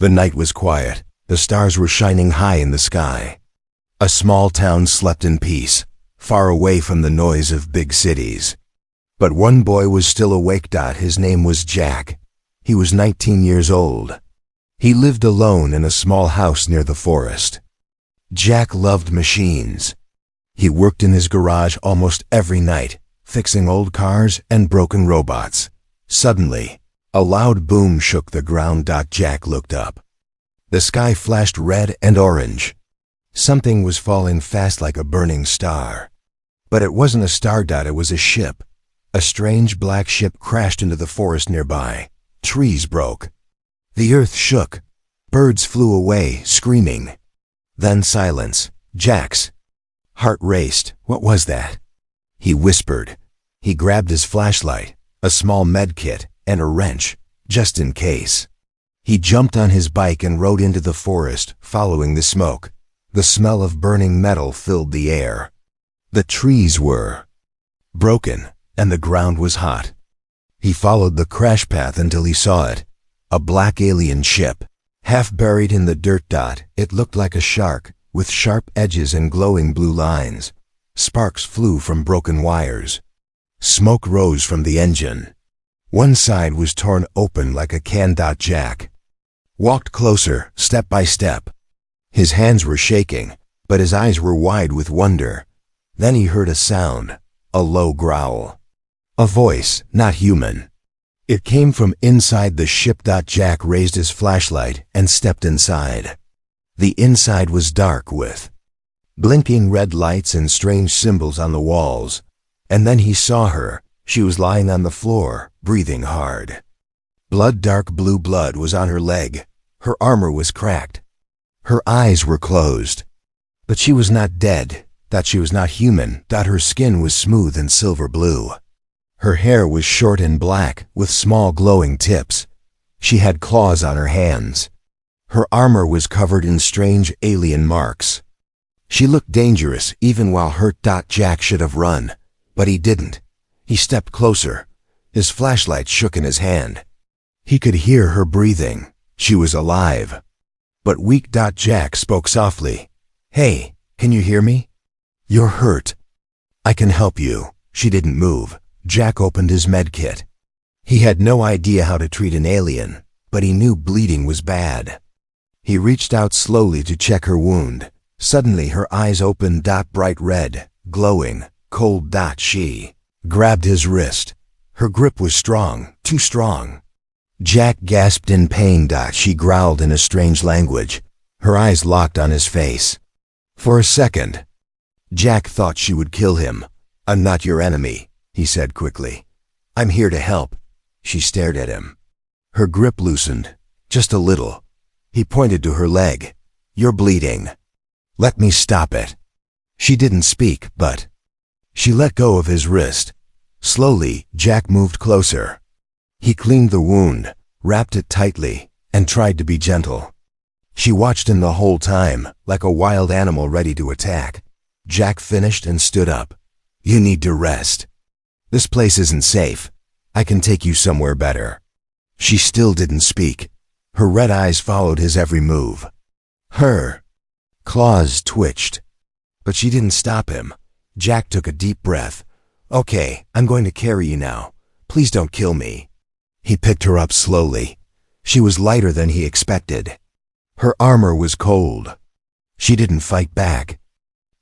The night was quiet. The stars were shining high in the sky. A small town slept in peace, far away from the noise of big cities. But one boy was still awake. His name was Jack. He was 19 years old. He lived alone in a small house near the forest. Jack loved machines. He worked in his garage almost every night, fixing old cars and broken robots. Suddenly, a loud boom shook the ground. Jack looked up. The sky flashed red and orange. Something was falling fast like a burning star. But it wasn't a star. It was a ship. A strange black ship crashed into the forest nearby. Trees broke. The earth shook. Birds flew away, screaming. Then silence. Jack's heart raced. What was that? He whispered. He grabbed his flashlight, a small med kit, and a wrench, just in case. He jumped on his bike and rode into the forest, following the smoke. The smell of burning metal filled the air. The trees were broken, and the ground was hot. He followed the crash path until he saw it. A black alien ship, half buried in the dirt. It looked like a shark, with sharp edges and glowing blue lines. Sparks flew from broken wires. Smoke rose from the engine. One side was torn open like a can. Jack walked closer, step by step. His hands were shaking, but his eyes were wide with wonder. Then he heard a sound, a low growl. A voice, not human. It came from inside the ship. Jack raised his flashlight and stepped inside. The inside was dark with blinking red lights and strange symbols on the walls. And then he saw her. She was lying on the floor, breathing hard. Dark blue blood was on her leg. Her armor was cracked. Her eyes were closed. But she was not dead. She was not human. Her skin was smooth and silver blue. Her hair was short and black, with small glowing tips. She had claws on her hands. Her armor was covered in strange alien marks. She looked dangerous even while hurt. Jack should have run, but he didn't. He stepped closer. His flashlight shook in his hand. He could hear her breathing. She was alive, but weak. Jack spoke softly. "Hey, can you hear me? You're hurt. I can help you." She didn't move. Jack opened his med kit. He had no idea how to treat an alien, but he knew bleeding was bad. He reached out slowly to check her wound. Suddenly her eyes opened. Bright red, glowing, cold. She grabbed his wrist. Her grip was strong, too strong. Jack gasped in pain. She growled in a strange language. Her eyes locked on his face. For a second, Jack thought she would kill him. "I'm not your enemy," he said quickly. "I'm here to help." She stared at him. Her grip loosened, just a little. He pointed to her leg. "You're bleeding. Let me stop it." She didn't speak, but she let go of his wrist. Slowly, Jack moved closer. He cleaned the wound, wrapped it tightly, and tried to be gentle. She watched him the whole time, like a wild animal ready to attack. Jack finished and stood up. "You need to rest. This place isn't safe. I can take you somewhere better." She still didn't speak. Her red eyes followed his every move. Her claws twitched, but she didn't stop him. Jack took a deep breath. "Okay, I'm going to carry you now. Please don't kill me." He picked her up slowly. She was lighter than he expected. Her armor was cold. She didn't fight back.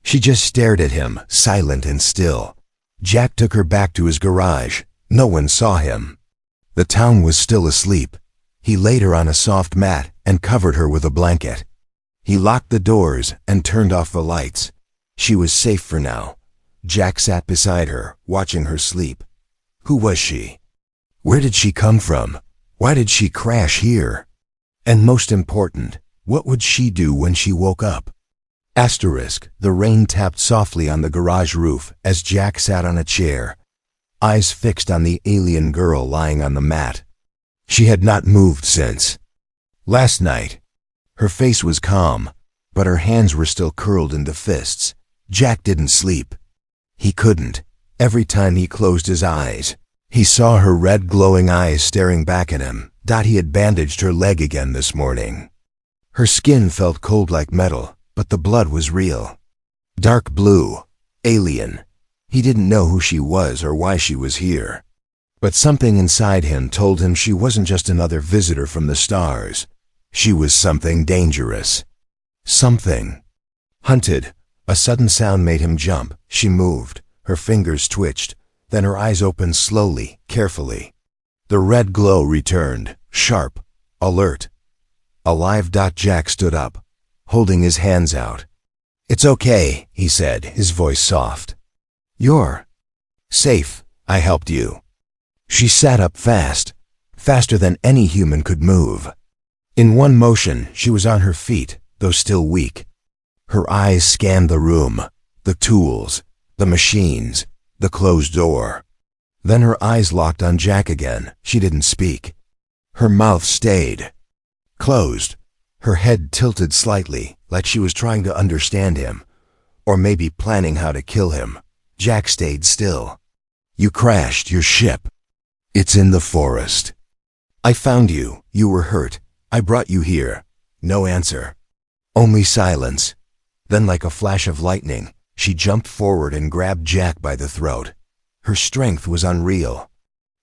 She just stared at him, silent and still. Jack took her back to his garage. No one saw him. The town was still asleep. He laid her on a soft mat and covered her with a blanket. He locked the doors and turned off the lights. She was safe for now. Jack sat beside her, watching her sleep. Who was she? Where did she come from? Why did she crash here? And most important, what would she do when she woke up? The rain tapped softly on the garage roof as Jack sat on a chair, eyes fixed on the alien girl lying on the mat. She had not moved since last night. Her face was calm, but her hands were still curled into fists. Jack didn't sleep. He couldn't. Every time he closed his eyes, He saw her red glowing eyes staring back at him. He had bandaged her leg again this morning. Her skin felt cold like metal, but the blood was real. Dark blue. Alien. He didn't know who she was or why she was here. But something inside him told him she wasn't just another visitor from the stars. She was something dangerous. Something hunted. A sudden sound made him jump. She moved. Her fingers twitched. Then her eyes opened slowly, carefully. The red glow returned, sharp, alert. Alive. Jack stood up, holding his hands out. "It's okay," he said, his voice soft. "You're safe. I helped you." She sat up fast, faster than any human could move. In one motion, she was on her feet, though still weak. Her eyes scanned the room, the tools, the machines, the closed door. Then her eyes locked on Jack again. She didn't speak. Her mouth stayed closed. Her head tilted slightly, like she was trying to understand him, or maybe planning how to kill him. Jack stayed still. "You crashed your ship. It's in the forest. I found you. You were hurt. I brought you here." No answer. Only silence. Then, like a flash of lightning, she jumped forward and grabbed Jack by the throat. Her strength was unreal.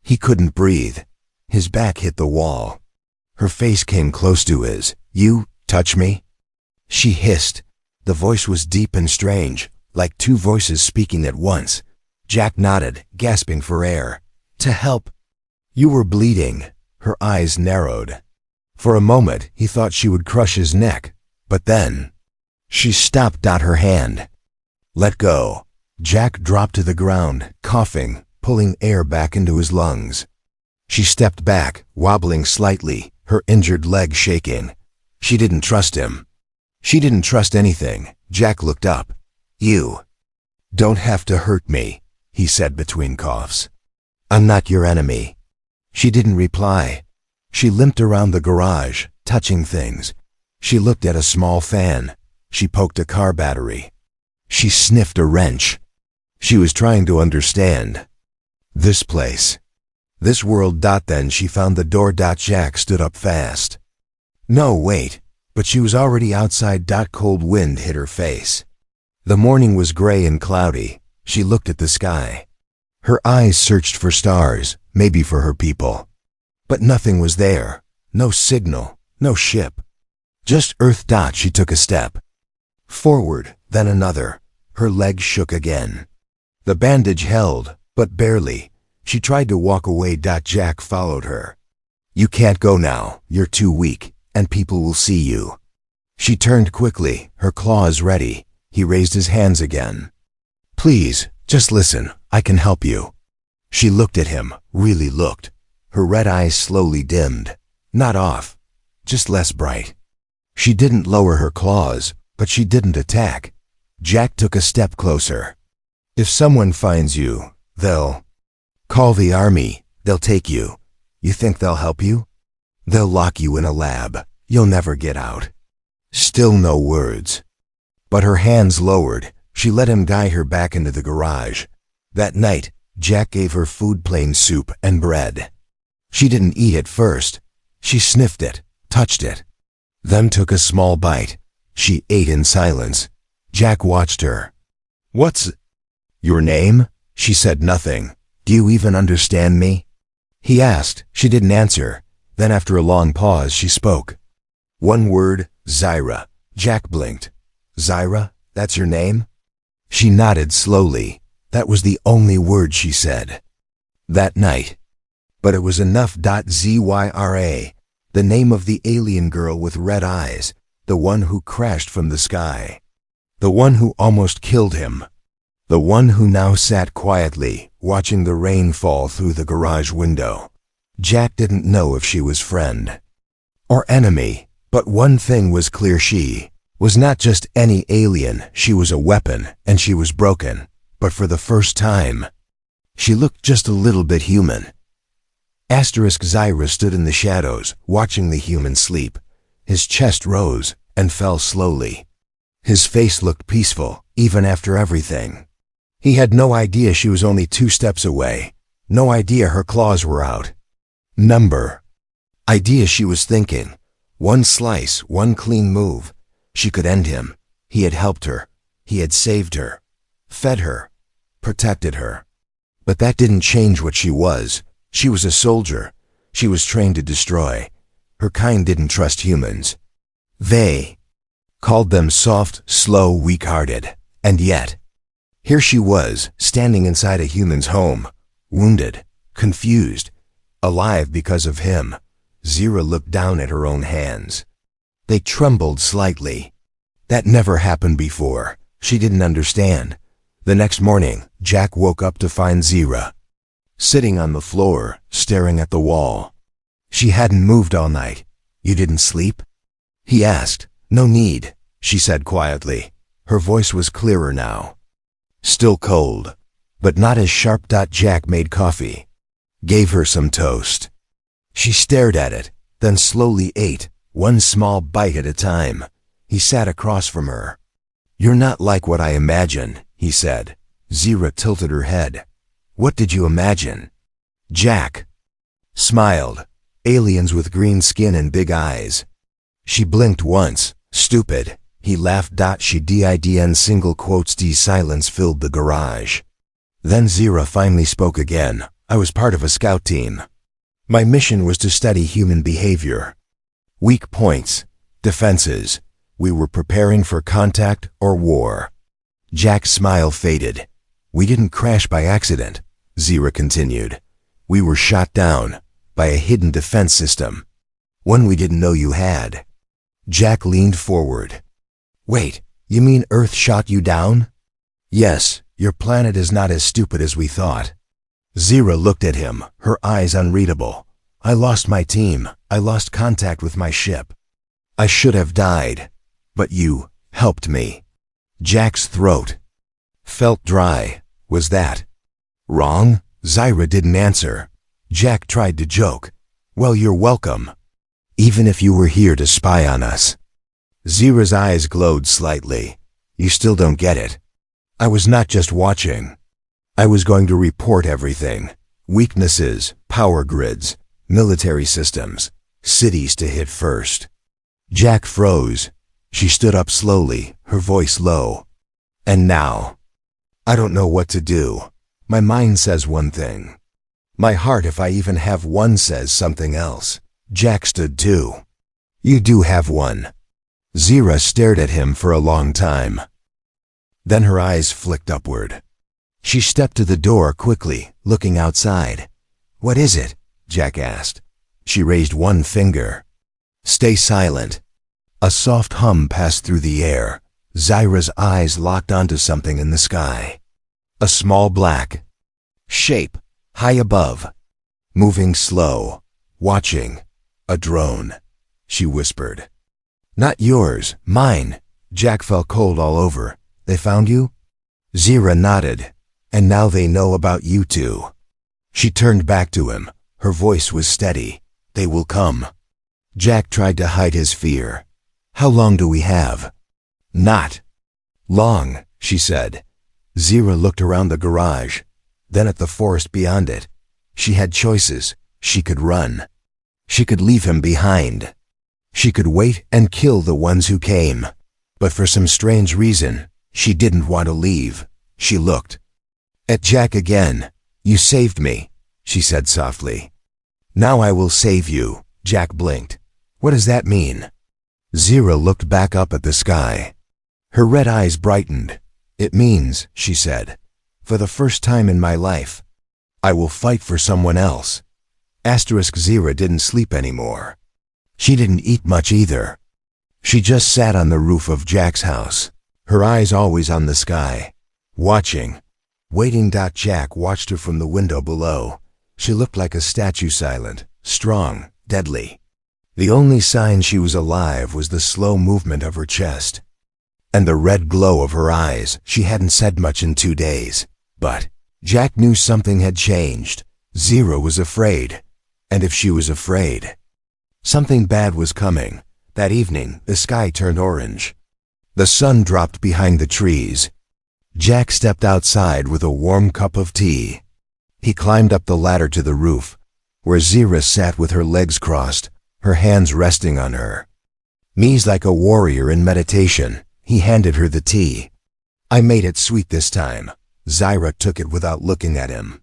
He couldn't breathe. His back hit the wall. Her face came close to his. "You touch me?" She hissed. The voice was deep and strange, like two voices speaking at once. Jack nodded, gasping for air. "To help." "You were bleeding." Her eyes narrowed. For a moment, he thought she would crush his neck, but then she stopped. Her hand. "Let go." Jack dropped to the ground, coughing, pulling air back into his lungs. She stepped back, wobbling slightly, her injured leg shaking. She didn't trust him. She didn't trust anything. Jack looked up. "You don't have to hurt me," he said between coughs. "I'm not your enemy." She didn't reply. She limped around the garage, touching things. She looked at a small fan. She poked a car battery. She sniffed a wrench. She was trying to understand. This place. This world. Then she found the door. Jack stood up fast. No, wait. But she was already outside. Cold wind hit her face. The morning was gray and cloudy. She looked at the sky. Her eyes searched for stars, maybe for her people. But nothing was there. No signal, no ship. Just Earth. She took a step forward, then another. Her legs shook again. The bandage held, but barely. She tried to walk away. Jack followed her. "You can't go now. You're too weak, and people will see you." She turned quickly, her claws ready. He raised his hands again. "Please, just listen. I can help you." She looked at him, really looked. Her red eyes slowly dimmed. Not off, just less bright. She didn't lower her claws, but she didn't attack. Jack took a step closer. "If someone finds you, they'll call the army. They'll take you. You think they'll help you? They'll lock you in a lab. You'll never get out." Still no words. But her hands lowered. She let him guide her back into the garage. That night, Jack gave her food, plain soup and bread. She didn't eat it first. She sniffed it, touched it, then took a small bite. She ate in silence. Jack watched her. "What's your name?" She said nothing. "Do you even understand me?" he asked. She didn't answer. Then after a long pause, she spoke. One word, "Zyra." Jack blinked. "Zyra? That's your name?" She nodded slowly. That was the only word she said that night. But it was enough. Zyra, the name of the alien girl with red eyes, the one who crashed from the sky, the one who almost killed him, the one who now sat quietly, watching the rain fall through the garage window. Jack didn't know if she was friend or enemy, but one thing was clear: she was not just any alien. She was a weapon, and she was broken. But for the first time, she looked just a little bit human. Zyra stood in the shadows, watching the human sleep. His chest rose and fell slowly. His face looked peaceful, even after everything. He had no idea she was only 2 steps away. No idea her claws were out. Number. Idea she was thinking. One slice, one clean move. She could end him. He had helped her. He had saved her. Fed her. Protected her. But that didn't change what she was. She was a soldier. She was trained to destroy. Her kind didn't trust humans. They called them soft, slow, weak-hearted. And yet, here she was, standing inside a human's home, wounded, confused, alive because of him. Zira looked down at her own hands. They trembled slightly. That never happened before. She didn't understand. The next morning, Jack woke up to find Zira sitting on the floor, staring at the wall. She hadn't moved all night. You didn't sleep? He asked. No need, she said quietly. Her voice was clearer now. Still cold, but not as sharp. Jack made coffee, gave her some toast. She stared at it, then slowly ate, one small bite at a time. He sat across from her. You're not like what I imagined, he said. Zira tilted her head. What did you imagine? Jack smiled. Aliens with green skin and big eyes. She blinked once. Stupid. He laughed. She didn't single quotes. Silence filled the garage. Then Zira finally spoke again. I was part of a scout team. My mission was to study human behavior. Weak points, defenses. We were preparing for contact or war. Jack's smile faded. We didn't crash by accident, Zira continued. We were shot down by a hidden defense system. One we didn't know you had. Jack leaned forward. Wait, you mean Earth shot you down? Yes, your planet is not as stupid as we thought. Zira looked at him, her eyes unreadable. I lost my team. I lost contact with my ship. I should have died. But you helped me. Jack's throat felt dry. Was that wrong? Zira didn't answer. Jack tried to joke. Well, you're welcome. Even if you were here to spy on us. Zira's eyes glowed slightly. You still don't get it. I was not just watching. I was going to report everything. Weaknesses, power grids, military systems, cities to hit first. Jack froze. She stood up slowly, her voice low. And now? I don't know what to do. My mind says one thing. My heart, if I even have one, says something else. Jack stood too. You do have one. Zira stared at him for a long time. Then her eyes flicked upward. She stepped to the door quickly, looking outside. What is it? Jack asked. She raised one finger. Stay silent. A soft hum passed through the air. Zira's eyes locked onto something in the sky. A small black shape, high above, moving slow, watching. A drone, she whispered. Not yours, mine. Jack felt cold all over. They found you? Zira nodded. And now they know about you two. She turned back to him. Her voice was steady. They will come. Jack tried to hide his fear. How long do we have? Not long, she said. Zira looked around the garage, then at the forest beyond it. She had choices. She could run. She could leave him behind. She could wait and kill the ones who came. But for some strange reason, she didn't want to leave. She looked at Jack again. You saved me, she said softly. Now I will save you. Jack blinked. What does that mean? Zira looked back up at the sky. Her red eyes brightened. It means, she said, for the first time in my life, I will fight for someone else. Zira didn't sleep anymore. She didn't eat much either. She just sat on the roof of Jack's house, her eyes always on the sky, watching, waiting. Jack watched her from the window below. She looked like a statue, silent, strong, deadly. The only sign she was alive was the slow movement of her chest and the red glow of her eyes. She hadn't said much in 2 days, but Jack knew something had changed. Zira was afraid, and if she was afraid, something bad was coming. That evening, the sky turned orange. The sun dropped behind the trees. Jack stepped outside with a warm cup of tea. He climbed up the ladder to the roof, where Zira sat with her legs crossed, her hands resting on her. Knees like a warrior in meditation, he handed her the tea. I made it sweet this time. Zira took it without looking at him.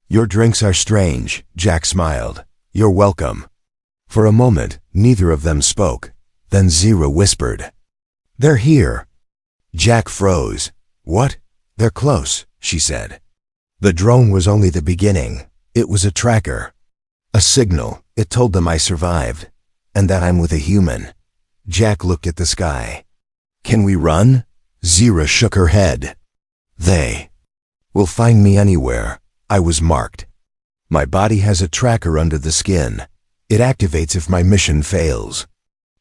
Your drinks are strange, Jack smiled. You're welcome. For a moment, neither of them spoke. Then Zira whispered, They're here. Jack froze. What? They're close, she said. The drone was only the beginning. It was a tracker. A signal. It told them I survived, and that I'm with a human. Jack looked at the sky. Can we run? Zira shook her head. They will find me anywhere. I was marked. My body has a tracker under the skin. It activates if my mission fails.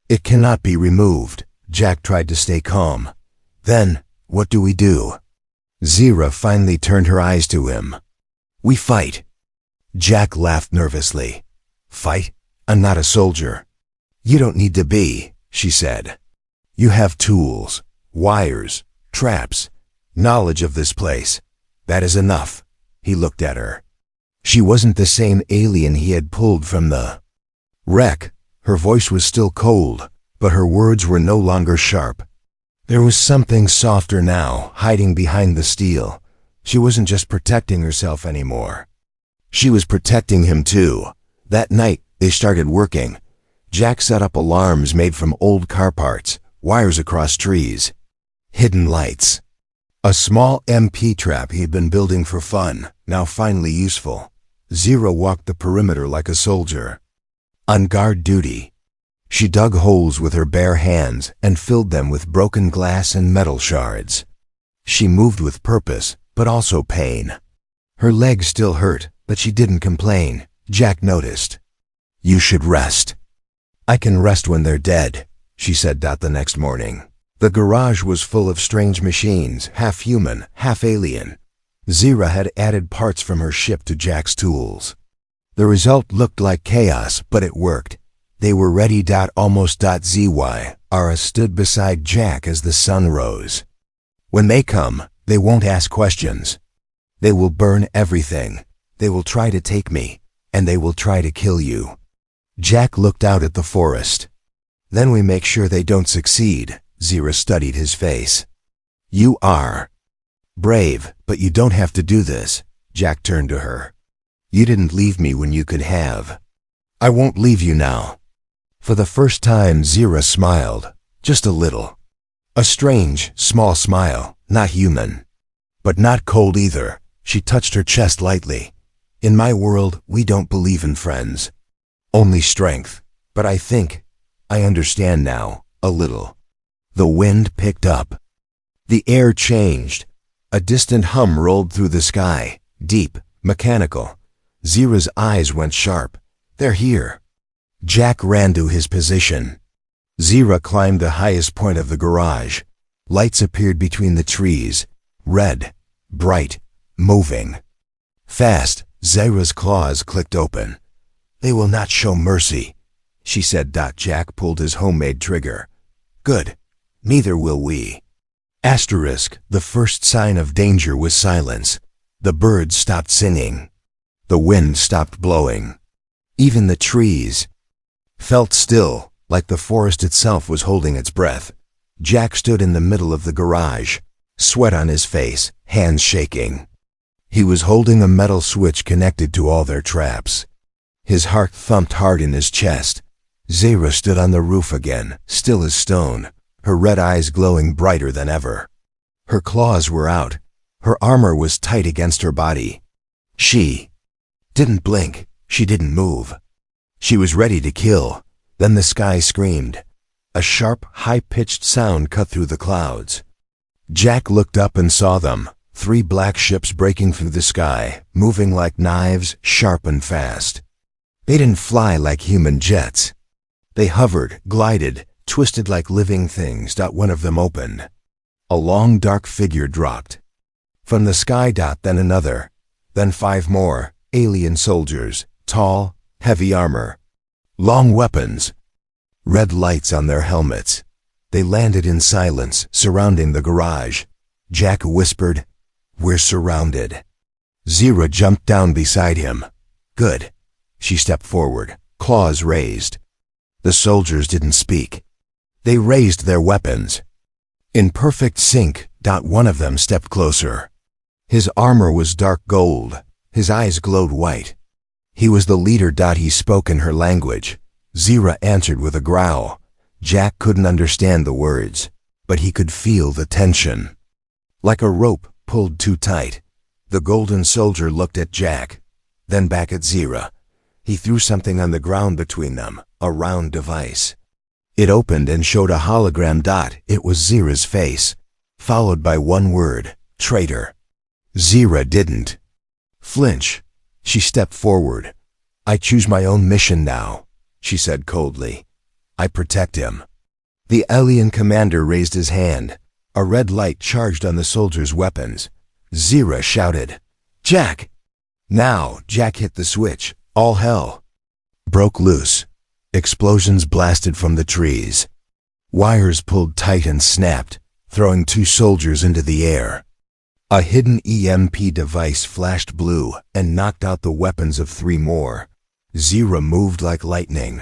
It cannot be removed. Jack tried to stay calm. Then, what do we do? Zira finally turned her eyes to him. We fight. Jack laughed nervously. Fight? I'm not a soldier. You don't need to be, she said. You have tools, wires, traps, knowledge of this place. That is enough. He looked at her. She wasn't the same alien he had pulled from the wreck. Her voice was still cold, but her words were no longer sharp. There was something softer now, hiding behind the steel. She wasn't just protecting herself anymore. She was protecting him too. That night, they started working. Jack set up alarms made from old car parts, wires across trees, hidden lights. A small MP trap he'd been building for fun, now finally useful. Zira walked the perimeter like a soldier, on guard duty. She dug holes with her bare hands and filled them with broken glass and metal shards. She moved with purpose, but also pain. Her legs still hurt, but she didn't complain. Jack noticed. You should rest. I can rest when they're dead, she said. The next morning, the garage was full of strange machines, half human, half alien. Zira had added parts from her ship to Jack's tools. The result looked like chaos, but it worked. They were ready. Almost. Zy. Ara stood beside Jack as the sun rose. When they come, they won't ask questions. They will burn everything. They will try to take me, and they will try to kill you. Jack looked out at the forest. Then we make sure they don't succeed. Zira studied his face. You are brave, but you don't have to do this. Jack turned to her. You didn't leave me when you could have. I won't leave you now. For the first time, Zira smiled, just a little. A strange, small smile, not human. But not cold either. She touched her chest lightly. In my world, we don't believe in friends. Only strength. But I think I understand now, a little. The wind picked up. The air changed. A distant hum rolled through the sky, deep, mechanical. Zira's eyes went sharp. They're here. Jack ran to his position. Zira climbed the highest point of the garage. Lights appeared between the trees, red, bright, moving. Fast, Zira's claws clicked open. They will not show mercy, she said. Jack pulled his homemade trigger. Good. Neither will we. Asterisk, the first sign of danger was silence. The birds stopped singing. The wind stopped blowing. Even the trees felt still, like the forest itself was holding its breath. Jack stood in the middle of the garage, sweat on his face, hands shaking. He was holding a metal switch connected to all their traps. His heart thumped hard in his chest. Zira stood on the roof again, still as stone, her red eyes glowing brighter than ever. Her claws were out. Her armor was tight against her body. She didn't blink. She didn't move. She was ready to kill. Then the sky screamed. A sharp, high-pitched sound cut through the clouds. Jack looked up and saw them, 3 black ships breaking through the sky, moving like knives, sharp and fast. They didn't fly like human jets. They hovered, glided, twisted like living things. One of them opened. A long, dark figure dropped. From the sky. Then another. Then 5 more, alien soldiers, tall, heavy armor, long weapons, red lights on their helmets. They landed in silence, surrounding the garage. Jack whispered, "We're surrounded." Zira jumped down beside him. Good. She stepped forward, claws raised. The soldiers didn't speak. They raised their weapons. In perfect sync, one of them stepped closer. His armor was dark gold. His eyes glowed white. He was the leader. He spoke in her language. Zira answered with a growl. Jack couldn't understand the words, but he could feel the tension. Like a rope pulled too tight. The golden soldier looked at Jack, then back at Zira. He threw something on the ground between them, a round device. It opened and showed a hologram. It was Zira's face, followed by one word, traitor. Zira didn't flinch. She stepped forward. I choose my own mission now, she said coldly. I protect him. The alien commander raised his hand. A red light charged on the soldier's weapons. Zira shouted, Jack! Now Jack hit the switch. All hell broke loose. Explosions blasted from the trees. Wires pulled tight and snapped, throwing two soldiers into the air. A hidden EMP device flashed blue and knocked out the weapons of three more. Zira moved like lightning.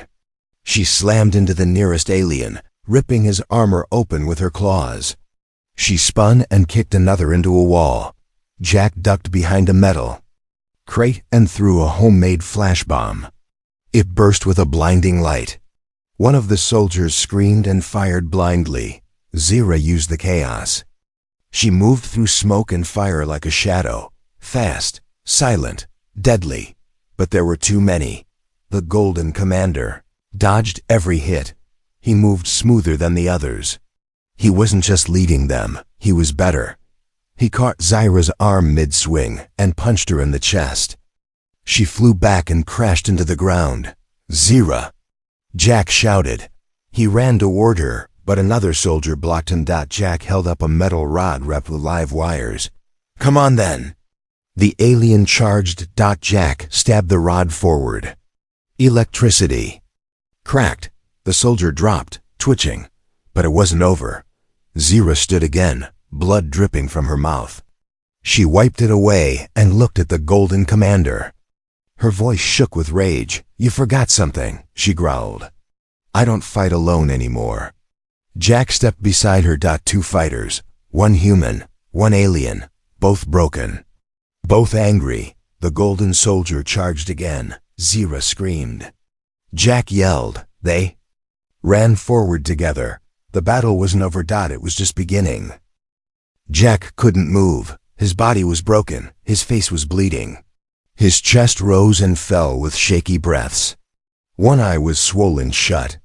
She slammed into the nearest alien, ripping his armor open with her claws. She spun and kicked another into a wall. Jack ducked behind a metal crate and threw a homemade flash bomb. It burst with a blinding light. One of the soldiers screamed and fired blindly. Zira used the chaos. She moved through smoke and fire like a shadow, fast, silent, deadly. But there were too many. The golden commander dodged every hit. He moved smoother than the others. He wasn't just leading them, he was better. He caught Zira's arm mid-swing and punched her in the chest. She flew back and crashed into the ground. Zira! Jack shouted. He ran toward her, but another soldier blocked him. Jack held up a metal rod wrapped with live wires. Come on then! The alien charged. Jack stabbed the rod forward. Electricity. Cracked. The soldier dropped, twitching. But it wasn't over. Zira stood again, blood dripping from her mouth. She wiped it away and looked at the golden commander. Her voice shook with rage. You forgot something, she growled. I don't fight alone anymore. Jack stepped beside her. Two fighters, one human, one alien, both broken. Both angry, the golden soldier charged again. Zira screamed. Jack yelled. They ran forward together. The battle wasn't over. It was just beginning. Jack couldn't move. His body was broken. His face was bleeding. His chest rose and fell with shaky breaths. One eye was swollen shut.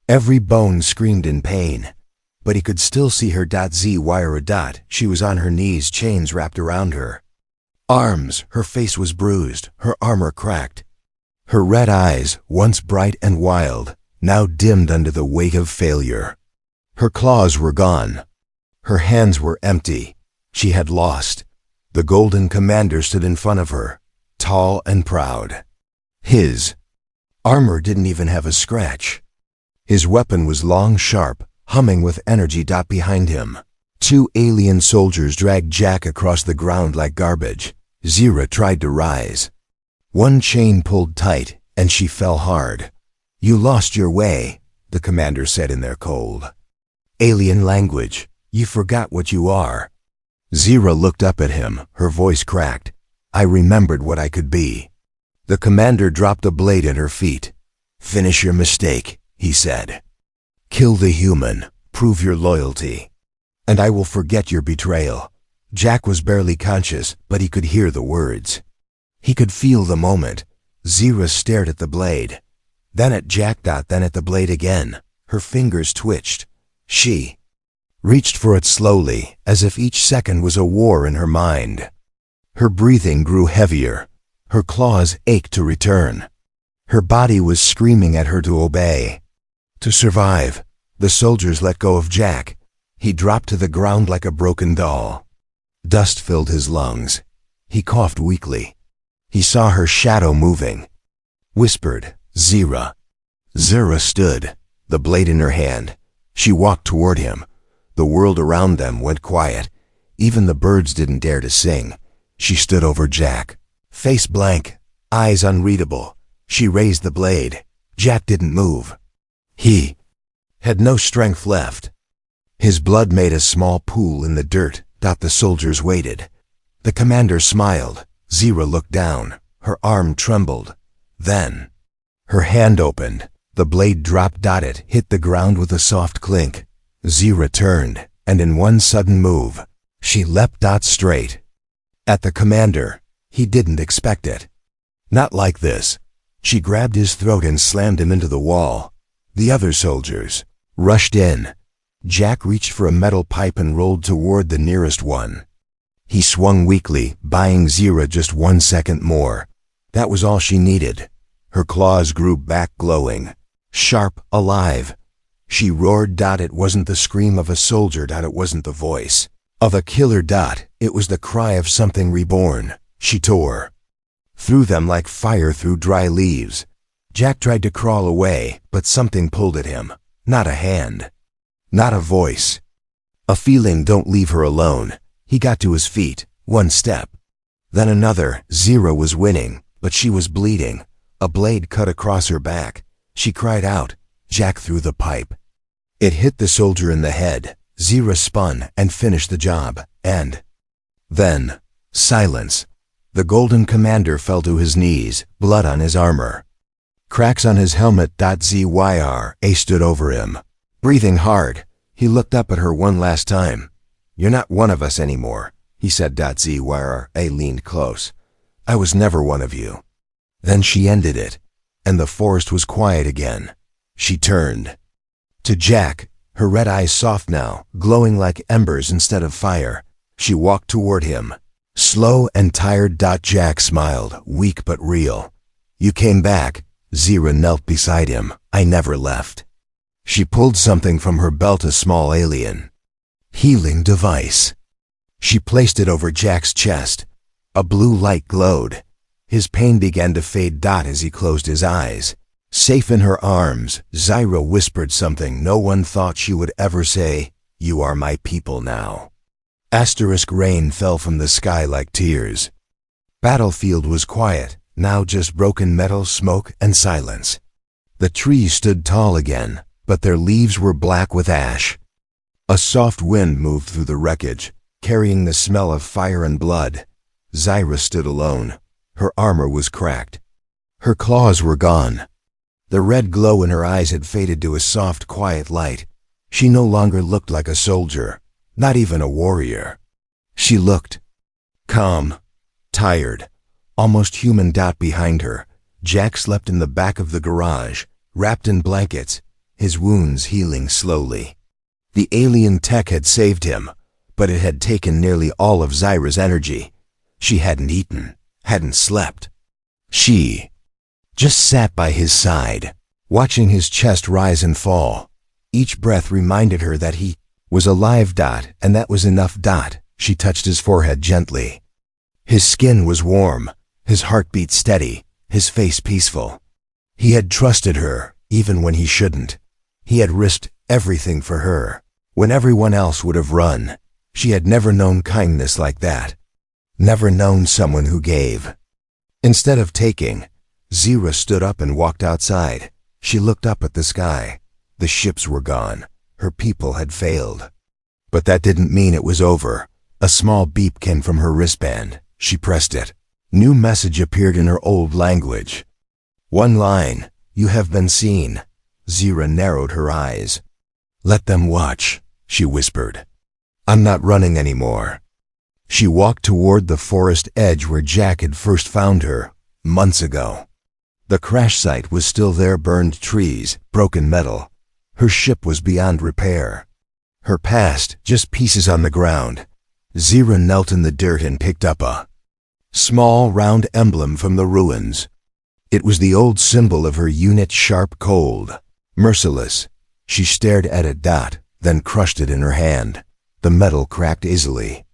Every bone screamed in pain. But he could still see her. Zira. She was on her knees, chains wrapped around her. Arms, her face was bruised, her armor cracked. Her red eyes, once bright and wild, now dimmed under the weight of failure. Her claws were gone. Her hands were empty. She had lost. The golden commander stood in front of her, tall and proud. His armor didn't even have a scratch. His weapon was long, sharp, humming with energy. Behind him, two alien soldiers dragged Jack across the ground like garbage. Zira tried to rise. One chain pulled tight, and she fell hard. You lost your way, the commander said in their cold alien language. You forgot what you are. Zira looked up at him, her voice cracked. I remembered what I could be. The commander dropped a blade at her feet. Finish your mistake, he said. Kill the human, prove your loyalty, and I will forget your betrayal. Jack was barely conscious, but he could hear the words. He could feel the moment. Zira stared at the blade, then at Jack. Then at the blade again. Her fingers twitched. She reached for it slowly, as if each second was a war in her mind. Her breathing grew heavier. Her claws ached to return. Her body was screaming at her to obey. To survive, the soldiers let go of Jack. He dropped to the ground like a broken doll. Dust filled his lungs. He coughed weakly. He saw her shadow moving. Whispered, Zira. Zira stood, the blade in her hand. She walked toward him. The world around them went quiet. Even the birds didn't dare to sing. She stood over Jack, face blank, eyes unreadable. She raised the blade. Jack didn't move. He had no strength left. His blood made a small pool in the dirt. The soldiers waited. The commander smiled. Zira looked down. Her arm trembled. Then her hand opened. The blade dropped. It hit the ground with a soft clink. Zira turned, and in one sudden move, she leapt straight at the commander. He didn't expect it. Not like this. She grabbed his throat and slammed him into the wall. The other soldiers rushed in. Jack reached for a metal pipe and rolled toward the nearest one. He swung weakly, buying Zira just 1 second more. That was all she needed. Her claws grew back, glowing, sharp, alive. She roared. It wasn't the scream of a soldier. It wasn't the voice of a killer. It was the cry of something reborn. She tore through them like fire through dry leaves. Jack tried to crawl away, but something pulled at him. Not a hand. Not a voice. A feeling. Don't leave her alone. He got to his feet. 1 step. Then another. Zira was winning, but she was bleeding. A blade cut across her back. She cried out. Jack threw the pipe. It hit the soldier in the head. Zira spun and finished the job. And then silence. The golden commander fell to his knees, blood on his armor, cracks on his helmet. Zyra stood over him, breathing hard. He looked up at her one last time. You're not one of us anymore, he said. Zyra leaned close. I was never one of you. Then she ended it, and the forest was quiet again. She turned to Jack, her red eyes soft now, glowing like embers instead of fire. She walked toward him, slow and tired. Jack smiled, weak but real. You came back. Zira knelt beside him. I never left. She pulled something from her belt, a small alien healing device. She placed it over Jack's chest. A blue light glowed. His pain began to fade. As he closed his eyes, safe in her arms, Zyra whispered something no one thought she would ever say. You are my people now. Rain fell from the sky like tears. Battlefield was quiet, now just broken metal, smoke, and silence. The trees stood tall again, but their leaves were black with ash. A soft wind moved through the wreckage, carrying the smell of fire and blood. Zyra stood alone. Her armor was cracked. Her claws were gone. The red glow in her eyes had faded to a soft, quiet light. She no longer looked like a soldier, not even a warrior. She looked calm, tired, almost human. Behind her, Jack slept in the back of the garage, wrapped in blankets, his wounds healing slowly. The alien tech had saved him, but it had taken nearly all of Zyra's energy. She hadn't eaten, hadn't slept. She just sat by his side, watching his chest rise and fall. Each breath reminded her that he was alive. And that was enough. She touched his forehead gently. His skin was warm, his heartbeat steady, his face peaceful. He had trusted her, even when he shouldn't. He had risked everything for her, when everyone else would have run. She had never known kindness like that. Never known someone who gave instead of taking. Zyra stood up and walked outside. She looked up at the sky. The ships were gone. Her people had failed. But that didn't mean it was over. A small beep came from her wristband. She pressed it. New message appeared in her old language. One line, you have been seen. Zyra narrowed her eyes. Let them watch, she whispered. I'm not running anymore. She walked toward the forest edge where Jack had first found her, months ago. The crash site was still there, burned trees, broken metal. Her ship was beyond repair. Her past, just pieces on the ground. Zyra knelt in the dirt and picked up a small, round emblem from the ruins. It was the old symbol of her unit, sharp, cold, merciless. She stared at it, then crushed it in her hand. The metal cracked easily.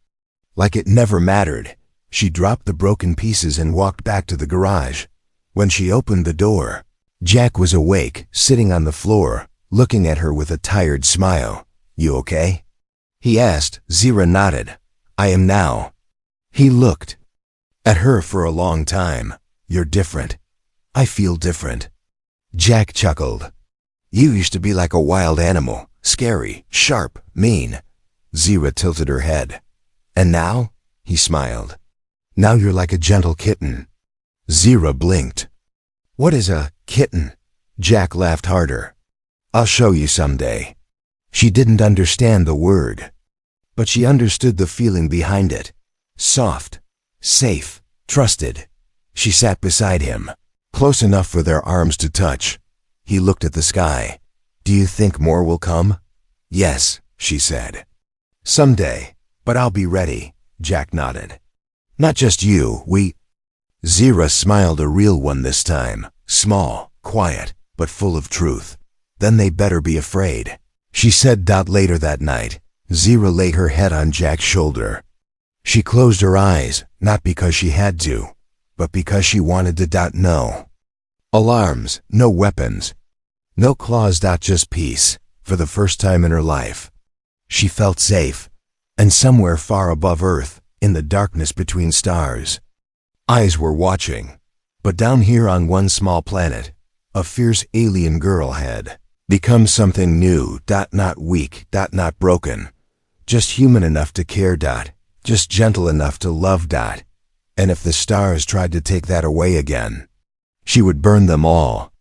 Like it never mattered. She dropped the broken pieces and walked back to the garage. When she opened the door, Jack was awake, sitting on the floor, looking at her with a tired smile. You okay? He asked. Zyra nodded. I am now. He looked at her for a long time. You're different. I feel different. Jack chuckled. You used to be like a wild animal, scary, sharp, mean. Zira tilted her head. And now? He smiled. Now you're like a gentle kitten. Zira blinked. What is a kitten? Jack laughed harder. I'll show you someday. She didn't understand the word, but she understood the feeling behind it. Soft, safe, trusted. She sat beside him, close enough for their arms to touch. He looked at the sky. Do you think more will come? Yes, she said. Someday, but I'll be ready, Jack nodded. Not just you, we... Zira smiled, a real one this time, small, quiet, but full of truth. Then they better be afraid, she said. Later that night, Zira laid her head on Jack's shoulder. She closed her eyes, not because she had to, but because she wanted to know. Alarms, no weapons, no claws. Just peace, for the first time in her life. She felt safe, and somewhere far above Earth, in the darkness between stars, eyes were watching. But down here on one small planet, a fierce alien girl had become something new. Not weak, not broken, just human enough to care. Just gentle enough to love. And if the stars tried to take that away again, she would burn them all.